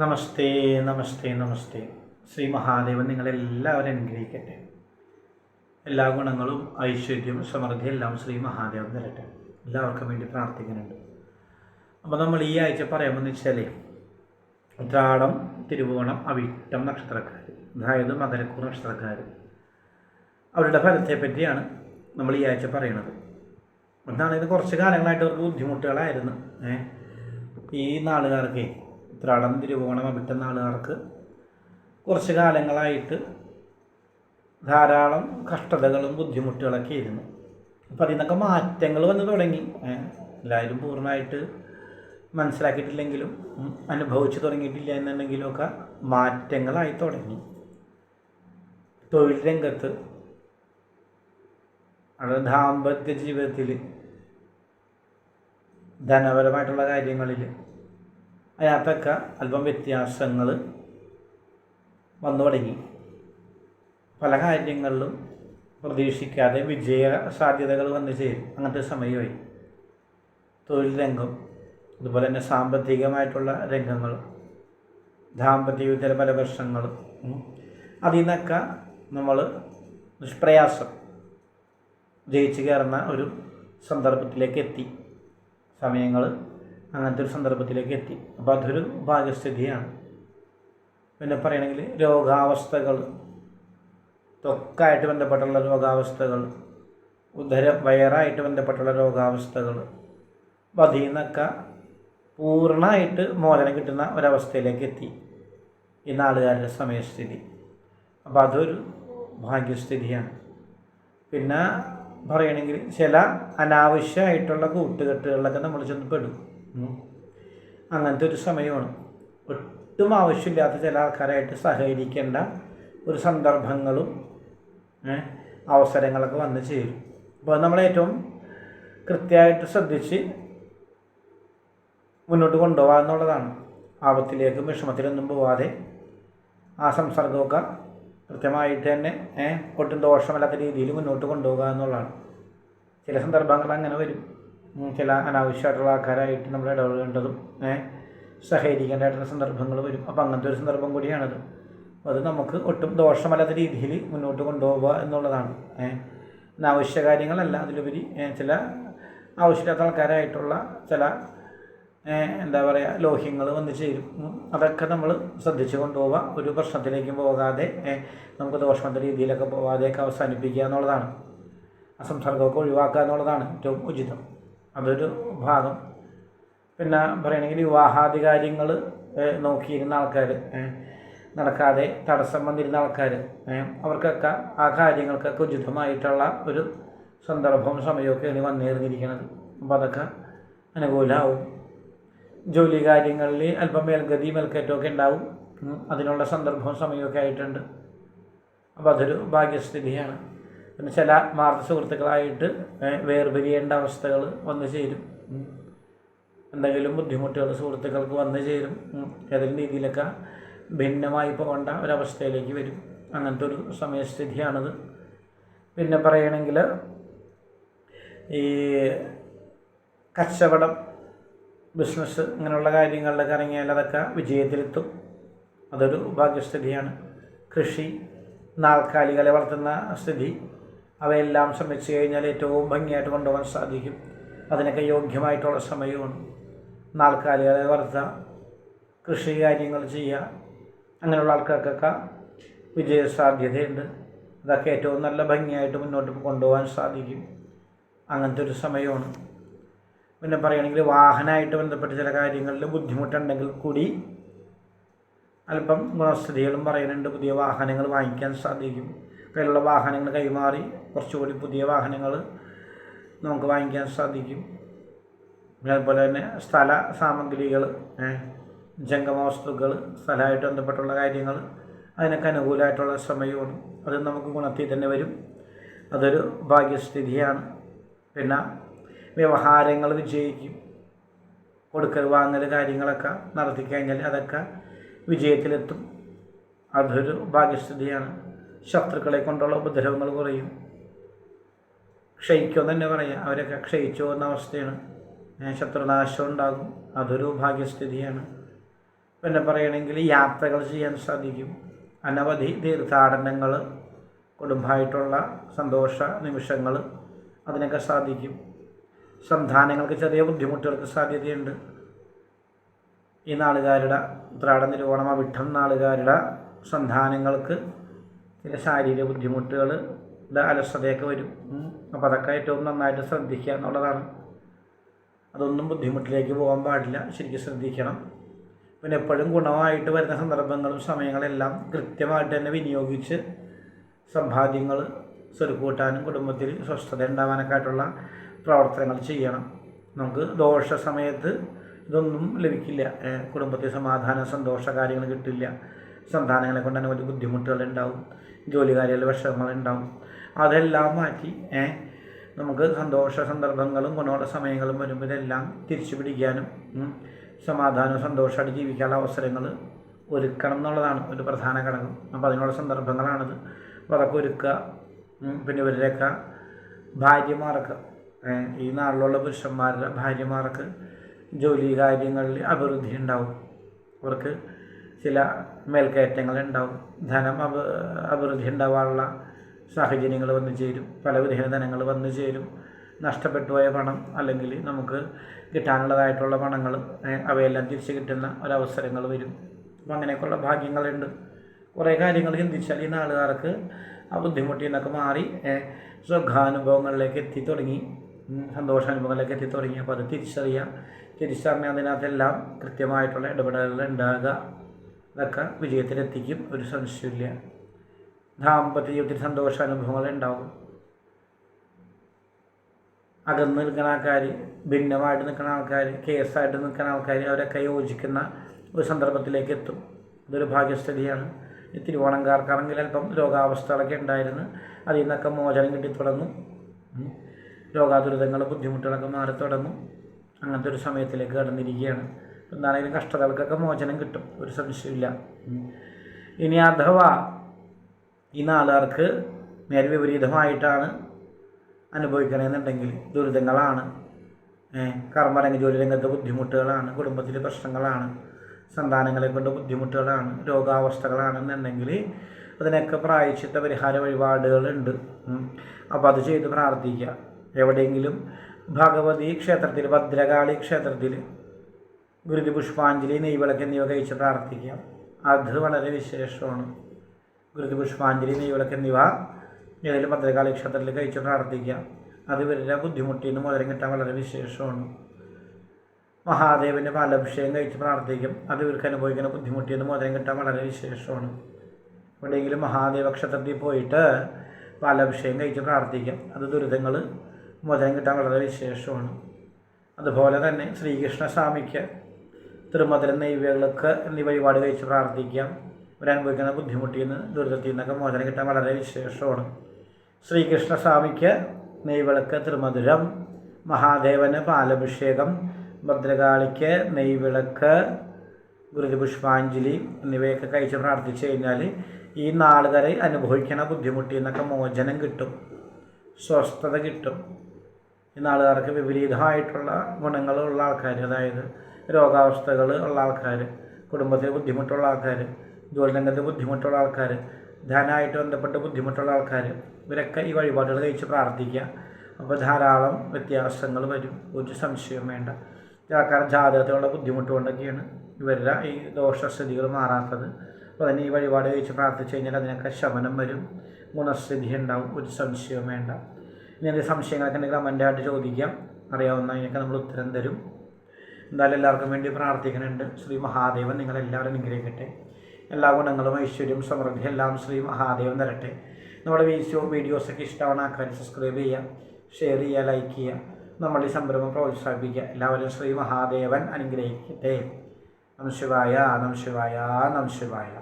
നമസ്തേ നമസ്തേ നമസ്തേ. ശ്രീ മഹാദേവൻ നിങ്ങളെല്ലാവരും അനുഗ്രഹിക്കട്ടെ. എല്ലാ ഗുണങ്ങളും ഐശ്വര്യവും സമൃദ്ധി എല്ലാം ശ്രീ മഹാദേവൻ തരട്ടെ. എല്ലാവർക്കും വേണ്ടി പ്രാർത്ഥിക്കുന്നുണ്ട്. അപ്പോൾ നമ്മൾ ഈ ആഴ്ച പറയാമെന്ന് വെച്ചാൽ ഉത്രാടം, തിരുവോണം, അവിട്ടം നക്ഷത്രക്കാർ, അതായത് മകരക്കൂർ നക്ഷത്രക്കാർ, അവരുടെ ഫലത്തെ പറ്റിയാണ് നമ്മൾ ഈ ആഴ്ച പറയണത്. എന്താണ്, ഇത് കുറച്ച് കാലങ്ങളായിട്ട് അവർക്ക് ബുദ്ധിമുട്ടുകളായിരുന്നു. ഈ നാളുകാർക്ക്, ഉത്രാടം, തിരുവോണം, അവിട്ടം നാളുകാർക്ക് കുറച്ച് കാലങ്ങളായിട്ട് ധാരാളം കഷ്ടതകളും ബുദ്ധിമുട്ടുകളൊക്കെ ആയിരുന്നു. അപ്പം അതിൽ നിന്നൊക്കെ മാറ്റങ്ങൾ വന്ന് തുടങ്ങി. എല്ലാവരും പൂർണ്ണമായിട്ട് മനസ്സിലാക്കിയിട്ടില്ലെങ്കിലും അനുഭവിച്ച് തുടങ്ങിയിട്ടില്ല എന്നുണ്ടെങ്കിലും ഒക്കെ മാറ്റങ്ങളായി തുടങ്ങി. തൊഴിൽ രംഗത്ത്, അവിടെ ദാമ്പത്യ ജീവിതത്തിൽ, ധനപരമായിട്ടുള്ള കാര്യങ്ങളിൽ, അതിനകത്തൊക്കെ അല്പം വ്യത്യാസങ്ങൾ വന്നു തുടങ്ങി. പല കാര്യങ്ങളിലും പ്രതീക്ഷിക്കാതെ വിജയ സാധ്യതകൾ വന്നു ചേരും. അങ്ങനത്തെ സമയമായി. തൊഴിൽ രംഗം, അതുപോലെ തന്നെ സാമ്പത്തികമായിട്ടുള്ള രംഗങ്ങൾ, ദാമ്പത്യ ജീവിതത്തിലെ പല പ്രശ്നങ്ങൾ, അതിൽ നിന്നൊക്കെ നമ്മൾ നിഷ്പ്രയാസം ജയിച്ചു കയറുന്ന ഒരു സന്ദർഭത്തിലേക്ക് എത്തി. സമയങ്ങൾ അങ്ങനത്തെ ഒരു സന്ദർഭത്തിലേക്ക് എത്തി. അപ്പോൾ അതൊരു ഭാഗ്യസ്ഥിതിയാണ്. പിന്നെ പറയുകയാണെങ്കിൽ രോഗാവസ്ഥകൾ, ത്വക്കായിട്ട് ബന്ധപ്പെട്ടുള്ള രോഗാവസ്ഥകൾ, വയറായിട്ട് ബന്ധപ്പെട്ടുള്ള രോഗാവസ്ഥകൾ, അപ്പോൾ അതിൽ നിന്നൊക്കെ പൂർണ്ണമായിട്ട് മോചനം കിട്ടുന്ന ഒരവസ്ഥയിലേക്ക് എത്തി ഈ നാളുകാരുടെ സമയസ്ഥിതി. അപ്പോൾ അതൊരു ഭാഗ്യസ്ഥിതിയാണ്. പിന്നെ പറയുകയാണെങ്കിൽ ചില അനാവശ്യമായിട്ടുള്ള കൂട്ടുകെട്ടുകളിലൊക്കെ നമ്മൾ ചെന്ന് പെടും. അങ്ങനത്തെ ഒരു സമയമാണ്. ഒട്ടും ആവശ്യമില്ലാത്ത ചില ആൾക്കാരായിട്ട് സഹകരിക്കേണ്ട ഒരു സന്ദർഭങ്ങളും അവസരങ്ങളൊക്കെ വന്ന് ചേരും. അപ്പോൾ നമ്മൾ ഏറ്റവും കൃത്യമായിട്ട് ശ്രദ്ധിച്ച് മുന്നോട്ട് കൊണ്ടുപോകുക എന്നുള്ളതാണ്. ആപത്തിലേക്കും വിഷമത്തിലൊന്നും പോവാതെ ആ സംസർഗമൊക്കെ കൃത്യമായിട്ട് തന്നെ ഒട്ടും ദോഷമല്ലാത്ത രീതിയിൽ മുന്നോട്ട് കൊണ്ടുപോകുക എന്നുള്ളതാണ്. ചില സന്ദർഭങ്ങൾ അങ്ങനെ വരും. ചില അനാവശ്യമായിട്ടുള്ള ആൾക്കാരായിട്ട് നമ്മൾ ഇടപെടേണ്ടതും സഹകരിക്കേണ്ടതായിട്ടുള്ള സന്ദർഭങ്ങൾ വരും. അപ്പോൾ അങ്ങനത്തെ ഒരു സന്ദർഭം കൂടിയാണത്. അത് നമുക്ക് ഒട്ടും ദോഷമല്ലാത്ത രീതിയിൽ മുന്നോട്ട് കൊണ്ടുപോകുക എന്നുള്ളതാണ്. അനാവശ്യ കാര്യങ്ങളല്ല, അതിലുപരി ചില ആവശ്യമില്ലാത്ത ആൾക്കാരായിട്ടുള്ള ചില എന്താ പറയുക ലോഹ്യങ്ങൾ വന്ന് ചേരും. അതൊക്കെ നമ്മൾ ശ്രദ്ധിച്ച് കൊണ്ടുപോവുക. ഒരു പ്രശ്നത്തിലേക്കും പോകാതെ, നമുക്ക് ദോഷമല്ലാത്ത രീതിയിലൊക്കെ പോകാതെയൊക്കെ അവസാനിപ്പിക്കുക എന്നുള്ളതാണ്. ആ സംസർഗമൊക്കെ ഒഴിവാക്കുക എന്നുള്ളതാണ് ഏറ്റവും ഉചിതം. അതൊരു ഭാഗം. പിന്നെ പറയുകയാണെങ്കിൽ വിവാഹാദി കാര്യങ്ങൾ നോക്കിയിരുന്ന ആൾക്കാർ, നടക്കാതെ തടസ്സം വന്നിരുന്ന ആൾക്കാർ, അവർക്കൊക്കെ ആ കാര്യങ്ങൾക്കൊക്കെ ഉചിതമായിട്ടുള്ള ഒരു സന്ദർഭവും സമയമൊക്കെ ഇനി വന്നേർന്നിരിക്കുന്നത്. അപ്പോൾ അതൊക്കെ അനുകൂലമാവും. ജോലി കാര്യങ്ങളിൽ അല്പം മേൽഗതി മേൽക്കയറ്റമൊക്കെ ഉണ്ടാവും. അതിനുള്ള സന്ദർഭവും സമയമൊക്കെ ആയിട്ടുണ്ട്. അപ്പോൾ അതൊരു ഭാഗ്യസ്ഥിതിയാണ്. പിന്നെ ചില മാർഗ സുഹൃത്തുക്കളായിട്ട് വേർപിരിയേണ്ട അവസ്ഥകൾ വന്നു ചേരും. എന്തെങ്കിലും ബുദ്ധിമുട്ടുകൾ സുഹൃത്തുക്കൾക്ക് വന്നു ചേരും. ഏതെങ്കിലും രീതിയിലൊക്കെ ഭിന്നമായി പോകേണ്ട ഒരവസ്ഥയിലേക്ക് വരും. അങ്ങനത്തെ ഒരു സമയസ്ഥിതിയാണത്. പിന്നെ പറയുകയാണെങ്കിൽ ഈ കച്ചവടം, ബിസിനസ്, ഇങ്ങനെയുള്ള കാര്യങ്ങളിലൊക്കെ ഇറങ്ങിയാൽ അതൊക്കെ വിജയത്തിലെത്തും. അതൊരു ഭാഗ്യസ്ഥിതിയാണ്. കൃഷി, നാൽക്കാലികളെ വളർത്തുന്ന സ്ഥിതി, അവയെല്ലാം ശ്രമിച്ചു കഴിഞ്ഞാൽ ഏറ്റവും ഭംഗിയായിട്ട് കൊണ്ടുപോകാൻ സാധിക്കും. അതിനൊക്കെ യോഗ്യമായിട്ടുള്ള സമയമാണ്. നാൽക്കാലികളെ വളർത്തുക, കൃഷി കാര്യങ്ങൾ ചെയ്യുക, അങ്ങനെയുള്ള ആൾക്കാർക്കൊക്കെ വിജയസാധ്യതയുണ്ട്. അതൊക്കെ ഏറ്റവും നല്ല ഭംഗിയായിട്ട് മുന്നോട്ട് കൊണ്ടുപോകാൻ സാധിക്കും. അങ്ങനത്തെ ഒരു സമയമാണ്. പിന്നെ പറയുകയാണെങ്കിൽ വാഹനമായിട്ട് ബന്ധപ്പെട്ട ചില കാര്യങ്ങളിൽ ബുദ്ധിമുട്ടുണ്ടെങ്കിൽ കൂടി അല്പം ഗുണസ്ഥിതികളും പറയുന്നുണ്ട്. പുതിയ വാഹനങ്ങൾ വാങ്ങിക്കാൻ സാധിക്കും. കയ്യിലുള്ള വാഹനങ്ങൾ കൈമാറി കുറച്ചുകൂടി പുതിയ വാഹനങ്ങൾ നമുക്ക് വാങ്ങിക്കാൻ സാധിക്കും. അതുപോലെ തന്നെ സ്ഥല സാമഗ്രികൾ, ജംഗമ വസ്തുക്കൾ, സ്ഥലമായിട്ട് ബന്ധപ്പെട്ടുള്ള കാര്യങ്ങൾ, അതിനൊക്കെ അനുകൂലമായിട്ടുള്ള സമയമാണ്. അത് നമുക്ക് ഗുണത്തിൽ തന്നെ വരും. അതൊരു ഭാഗ്യസ്ഥിതിയാണ്. പിന്നെ വ്യവഹാരങ്ങൾ വിജയിക്കും. കൊടുക്കൽ വാങ്ങൽ കാര്യങ്ങളൊക്കെ നടത്തിക്കഴിഞ്ഞാൽ അതൊക്കെ വിജയത്തിലെത്തും. അതൊരു ഭാഗ്യസ്ഥിതിയാണ്. ശത്രുക്കളെ കൊണ്ടുള്ള ഉപദ്രവങ്ങൾ കുറയും. ക്ഷയിക്കുമെന്ന് തന്നെ പറയാം. അവരൊക്കെ ക്ഷയിച്ചു പോകുന്ന അവസ്ഥയാണ്. ശത്രുനാശം ഉണ്ടാകും. അതൊരു ഭാഗ്യസ്ഥിതിയാണ്. പിന്നെ പറയുകയാണെങ്കിൽ യാത്രകൾ ചെയ്യാൻ സാധിക്കും. അനവധി തീർത്ഥാടനങ്ങൾ, കുടുംബമായിട്ടുള്ള സന്തോഷ നിമിഷങ്ങൾ, അതിനൊക്കെ സാധിക്കും. സന്താനങ്ങൾക്ക് ചെറിയ ബുദ്ധിമുട്ടുകൾക്ക് സാധ്യതയുണ്ട്. ഈ നാളുകാരുടെ ഉത്രാട തിരുവോണം അവിട്ടം നാളുകാരുടെ സന്താനങ്ങൾക്ക് ചില ശാരീരിക ബുദ്ധിമുട്ടുകളുടെ അലസതയൊക്കെ വരും. അപ്പോൾ അതൊക്കെ ഏറ്റവും നന്നായിട്ട് ശ്രദ്ധിക്കുക എന്നുള്ളതാണ്. അതൊന്നും ബുദ്ധിമുട്ടിലേക്ക് പോകാൻ പാടില്ല, ശരിക്കും ശ്രദ്ധിക്കണം. പിന്നെ എപ്പോഴും ഗുണമായിട്ട് വരുന്ന സന്ദർഭങ്ങളും സമയങ്ങളെല്ലാം കൃത്യമായിട്ട് തന്നെ വിനിയോഗിച്ച് സമ്പാദ്യങ്ങൾ സ്വരുക്കൂട്ടാനും കുടുംബത്തിൽ സ്വസ്ഥത ഉണ്ടാവാനൊക്കെ ആയിട്ടുള്ള പ്രവർത്തനങ്ങൾ ചെയ്യണം. നമുക്ക് ദോഷ സമയത്ത് ഇതൊന്നും ലഭിക്കില്ല. കുടുംബത്തിൽ സമാധാന സന്തോഷ കാര്യങ്ങൾ കിട്ടില്ല. സന്താനങ്ങളെ കൊണ്ട് അനവധി ബുദ്ധിമുട്ടുകളുണ്ടാവും, ജോലി കാര്യങ്ങളിൽ വിഷമങ്ങളുണ്ടാവും. അതെല്ലാം മാറ്റി നമുക്ക് സന്തോഷ സന്ദർഭങ്ങളും ഗുണമുള്ള സമയങ്ങളും വരുമ്പോൾ ഇതെല്ലാം തിരിച്ചു പിടിക്കാനും സമാധാനവും സന്തോഷമായിട്ട് ജീവിക്കാനുള്ള അവസരങ്ങൾ ഒരുക്കണം എന്നുള്ളതാണ് ഒരു പ്രധാന ഘടകം. അപ്പോൾ അതിനുള്ള സന്ദർഭങ്ങളാണിത്. അപ്പോൾ അതൊക്കെ ഒരുക്കുക. പിന്നെ ഇവരുടെയൊക്കെ ഭാര്യമാർക്ക്, ഈ നാട്ടിലുള്ള പുരുഷന്മാരുടെ ഭാര്യമാർക്ക് ജോലി കാര്യങ്ങളിൽ അഭിവൃദ്ധി ഉണ്ടാവും. അവർക്ക് ചില മേൽക്കയറ്റങ്ങളുണ്ടാവും. ധനം അഭിവൃദ്ധി ഉണ്ടാവാനുള്ള സാഹചര്യങ്ങൾ വന്നു ചേരും. പലവിധ ധനങ്ങൾ വന്നു ചേരും. നഷ്ടപ്പെട്ടു പോയ പണം അല്ലെങ്കിൽ നമുക്ക് കിട്ടാനുള്ളതായിട്ടുള്ള പണങ്ങൾ അവയെല്ലാം തിരിച്ച് കിട്ടുന്ന ഒരവസരങ്ങൾ വരും. അപ്പം അങ്ങനെയൊക്കെയുള്ള ഭാഗ്യങ്ങളുണ്ട്. കുറേ കാര്യങ്ങൾ ചിന്തിച്ചാൽ ഈ നാളുകാർക്ക് ആ ബുദ്ധിമുട്ടിൽ നിന്നൊക്കെ മാറി സുഖാനുഭവങ്ങളിലേക്ക് എത്തിത്തുടങ്ങി, സന്തോഷാനുഭവങ്ങളിലേക്ക് എത്തിത്തുടങ്ങി. അപ്പോൾ അത് തിരിച്ചറിഞ്ഞാൽ അതിനകത്തെല്ലാം കൃത്യമായിട്ടുള്ള ഇടപെടലുകൾ ഉണ്ടാകുക. അതൊക്കെ വിജയത്തിലെത്തിക്കും, ഒരു സംശയമില്ല. ദാമ്പത്യ ജീവിതത്തിൽ സന്തോഷാനുഭവങ്ങൾ ഉണ്ടാവും. അകന്ന് നിൽക്കുന്ന ആൾക്കാർ, ഭിന്നമായിട്ട് നിൽക്കുന്ന ആൾക്കാർ, കേസായിട്ട് നിൽക്കുന്ന ആൾക്കാർ, അവരൊക്കെ യോജിക്കുന്ന ഒരു സന്ദർഭത്തിലേക്ക് എത്തും. ഇതൊരു ഭാഗ്യസ്ഥിതിയാണ്. ഈ തിരുവോണംകാർക്കാണെങ്കിൽ അല്പം രോഗാവസ്ഥകളൊക്കെ ഉണ്ടായിരുന്നു. അതിൽ നിന്നൊക്കെ മോചനം കിട്ടിത്തുടങ്ങും. രോഗാതുരിതങ്ങൾ, ബുദ്ധിമുട്ടുകളൊക്കെ മാറി തുടങ്ങും. അങ്ങനത്തെ ഒരു സമയത്തിലേക്ക് കടന്നിരിക്കുകയാണ്. എന്താണെങ്കിലും കഷ്ടതകൾക്കൊക്കെ മോചനം കിട്ടും, ഒരു സംശയമില്ല. ഇനി അഥവാ ഈ നാളുകാർക്ക് നേരെ വിപരീതമായിട്ടാണ് അനുഭവിക്കണമെന്നുണ്ടെങ്കിൽ ദുരിതങ്ങളാണ്, കർമ്മരംഗ ജോലി രംഗത്ത് ബുദ്ധിമുട്ടുകളാണ്, കുടുംബത്തിൽ പ്രശ്നങ്ങളാണ്, സന്താനങ്ങളെ കൊണ്ട് ബുദ്ധിമുട്ടുകളാണ്, രോഗാവസ്ഥകളാണെന്നുണ്ടെങ്കിൽ അതിനൊക്കെ പ്രായശ്ചിത്ത പരിഹാര വഴിപാടുകളുണ്ട്. അപ്പോൾ അത് ചെയ്ത് പ്രാർത്ഥിക്കുക. എവിടെയെങ്കിലും ഭഗവതി ക്ഷേത്രത്തിൽ, ഭദ്രകാളി ക്ഷേത്രത്തിൽ ഗുരുതി പുഷ്പാഞ്ജലി, നെയ്വിളക്ക് എന്നിവ കഴിച്ച് പ്രാർത്ഥിക്കാം. അത് വളരെ വിശേഷമാണ്. ഗുരുതി പുഷ്പാഞ്ജലി, നെയ്വിളക്ക് എന്നിവ ഏതെങ്കിലും ഭദ്രകാളി ക്ഷേത്രത്തിൽ കഴിച്ച് പ്രാർത്ഥിക്കാം. അത് ഇവരുടെ ബുദ്ധിമുട്ടിൽ നിന്ന് മോചനം കിട്ടാൻ വളരെ വിശേഷമാണ്. മഹാദേവൻ്റെ പാലഭിഷേകം കഴിച്ച് പ്രാർത്ഥിക്കും. അത് ഇവർക്ക് അനുഭവിക്കുന്ന ബുദ്ധിമുട്ടിൽ നിന്ന് മോചനം കിട്ടാൻ വളരെ വിശേഷമാണ്. എവിടെയെങ്കിലും മഹാദേവ ക്ഷേത്രത്തിൽ പോയിട്ട് പാലഭിഷേകം കഴിച്ച് പ്രാർത്ഥിക്കാം. അത് ദുരിതങ്ങൾ മോചനം കിട്ടാൻ വളരെ വിശേഷമാണ്. അതുപോലെ തന്നെ ശ്രീകൃഷ്ണസ്വാമിക്ക് തിരുമധുര നെയ്വിളക്ക് എന്നീ വഴിപാട് കഴിച്ച് പ്രാർത്ഥിക്കാം. ഇവരനുഭവിക്കുന്ന ബുദ്ധിമുട്ടിൽ നിന്ന്, ദുരിതത്തിൽ നിന്നൊക്കെ മോചനം കിട്ടാൻ വളരെ വിശേഷമാണ്. ശ്രീകൃഷ്ണസ്വാമിക്ക് നെയ്വിളക്ക്, തിരുമധുരം, മഹാദേവന് പാലഭിഷേകം, ഭദ്രകാളിക്ക് നെയ്വിളക്ക്, ഗുരുതി പുഷ്പാഞ്ജലി എന്നിവയൊക്കെ കഴിച്ച് പ്രാർത്ഥിച്ചു കഴിഞ്ഞാൽ ഈ നാളുകാരെ അനുഭവിക്കുന്ന ബുദ്ധിമുട്ടിൽ നിന്നൊക്കെ മോചനം കിട്ടും, സ്വസ്ഥത കിട്ടും. ഈ നാളുകാർക്ക് വിപരീതമായിട്ടുള്ള ഗുണങ്ങളുള്ള ആൾക്കാർ, അതായത് രോഗാവസ്ഥകൾ ഉള്ള ആൾക്കാർ, കുടുംബത്തിൽ ബുദ്ധിമുട്ടുള്ള ആൾക്കാർ, ജോലി രംഗത്ത് ബുദ്ധിമുട്ടുള്ള ആൾക്കാർ, ധനമായിട്ട് ബന്ധപ്പെട്ട് ബുദ്ധിമുട്ടുള്ള ആൾക്കാർ, ഇവരൊക്കെ ഈ വഴിപാടുകൾ കഴിച്ച് പ്രാർത്ഥിക്കുക. അപ്പോൾ ധാരാളം വ്യത്യാസങ്ങൾ വരും, ഒരു സംശയവും വേണ്ട. ആൾക്കാർ ജാതകത്തിലുള്ള ബുദ്ധിമുട്ട് കൊണ്ടൊക്കെയാണ് ഇവരുടെ ഈ ദോഷസ്ഥിതികൾ മാറാത്തത്. അപ്പോൾ അതിന് ഈ വഴിപാട് കഴിച്ച് പ്രാർത്ഥിച്ചു കഴിഞ്ഞാൽ അതിനൊക്കെ ശമനം വരും, ഗുണസ്ഥിതി ഉണ്ടാവും, ഒരു സംശയവും വേണ്ട. ഇനി എന്തെങ്കിലും സംശയങ്ങളൊക്കെ ഉണ്ടെങ്കിൽ കമൻ്റായിട്ട് ചോദിക്കാം, അറിയാവുന്നതിനൊക്കെ നമ്മൾ ഉത്തരം തരും. എന്തായാലും എല്ലാവർക്കും വേണ്ടി പ്രാർത്ഥിക്കുന്നുണ്ട്. ശ്രീ മഹാദേവൻ നിങ്ങളെല്ലാവരും അനുഗ്രഹിക്കട്ടെ. എല്ലാ ഗുണങ്ങളും ഐശ്വര്യം സമൃദ്ധി എല്ലാം ശ്രീ മഹാദേവൻ തരട്ടെ. നമ്മുടെ വീഡിയോസൊക്കെ ഇഷ്ടമാണ് ആൾക്കാർ സബ്സ്ക്രൈബ് ചെയ്യുക, ഷെയർ ചെയ്യുക, ലൈക്ക് ചെയ്യുക. നമ്മൾ ഈ സംരംഭം പ്രോത്സാഹിപ്പിക്കുക. എല്ലാവരും ശ്രീ മഹാദേവൻ അനുഗ്രഹിക്കട്ടെ. നമഃ ശിവായ, നമഃ ശിവായ, നമഃ ശിവായ.